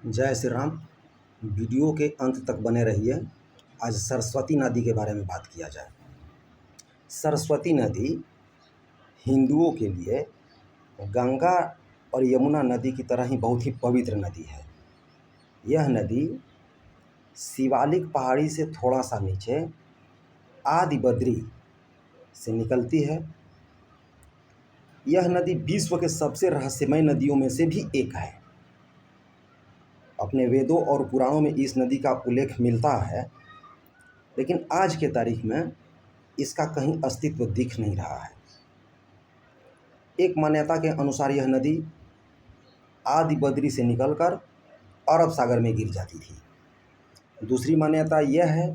जय श्री राम। वीडियो के अंत तक बने रहिए। आज सरस्वती नदी के बारे में बात किया जाए। सरस्वती नदी हिंदुओं के लिए गंगा और यमुना नदी की तरह ही बहुत ही पवित्र नदी है। यह नदी शिवालिक पहाड़ी से थोड़ा सा नीचे आदि बद्री से निकलती है। यह नदी विश्व के सबसे रहस्यमय नदियों में से भी एक है। अपने वेदों और पुराणों में इस नदी का उल्लेख मिलता है, लेकिन आज के तारीख में इसका कहीं अस्तित्व दिख नहीं रहा है। एक मान्यता के अनुसार यह नदी आदि बद्री से निकलकर अरब सागर में गिर जाती थी। दूसरी मान्यता यह है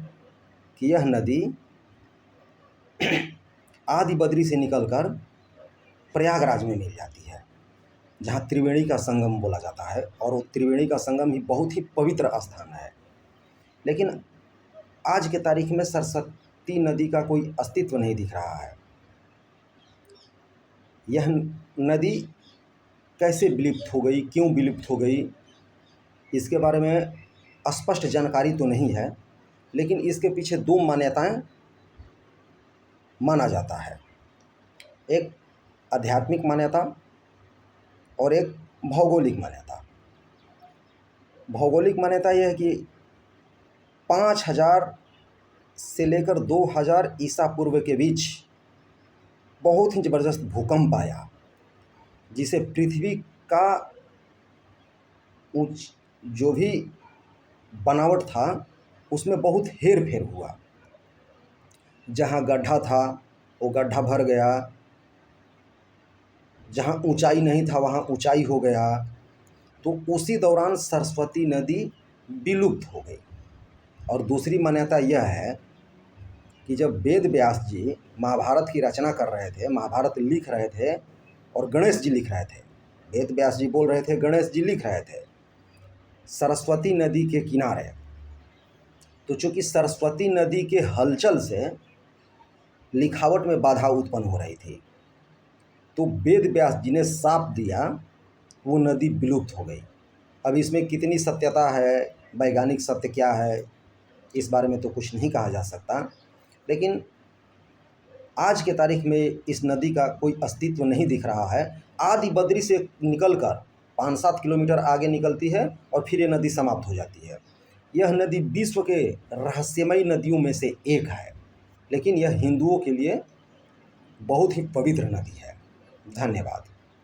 कि यह नदी आदि बद्री से निकलकर प्रयागराज में मिल जाती है, जहाँ त्रिवेणी का संगम बोला जाता है, और वो त्रिवेणी का संगम ही बहुत ही पवित्र स्थान है। लेकिन आज के तारीख में सरस्वती नदी का कोई अस्तित्व नहीं दिख रहा है। यह नदी कैसे विलुप्त हो गई, क्यों विलुप्त हो गई, इसके बारे में स्पष्ट जानकारी तो नहीं है, लेकिन इसके पीछे दो मान्यताएं माना जाता है। एक आध्यात्मिक मान्यता और एक भौगोलिक मान्यता। भौगोलिक मान्यता यह है कि 5000 से लेकर 2000 ईसा पूर्व के बीच बहुत ही ज़बरदस्त भूकंप आया, जिसे पृथ्वी का जो भी बनावट था उसमें बहुत हेर फेर हुआ। जहाँ गड्ढा था वो गड्ढा भर गया, जहाँ ऊंचाई नहीं था वहाँ ऊंचाई हो गया। तो उसी दौरान सरस्वती नदी विलुप्त हो गई। और दूसरी मान्यता यह है कि जब वेद व्यास जी महाभारत की रचना कर रहे थे, महाभारत लिख रहे थे और गणेश जी लिख रहे थे, वेद व्यास जी बोल रहे थे, गणेश जी लिख रहे थे सरस्वती नदी के किनारे। तो चूंकि सरस्वती नदी के हलचल से लिखावट में बाधा उत्पन्न हो रही थी, तो वेद व्यास जी ने साप दिया, वो नदी विलुप्त हो गई। अब इसमें कितनी सत्यता है, वैज्ञानिक सत्य क्या है, इस बारे में तो कुछ नहीं कहा जा सकता। लेकिन आज के तारीख में इस नदी का कोई अस्तित्व नहीं दिख रहा है। आदि बद्री से निकलकर 5-7 किलोमीटर आगे निकलती है और फिर ये नदी समाप्त हो जाती है। यह नदी विश्व के रहस्यमयी नदियों में से एक है, लेकिन यह हिंदुओं के लिए बहुत ही पवित्र नदी है। धन्यवाद।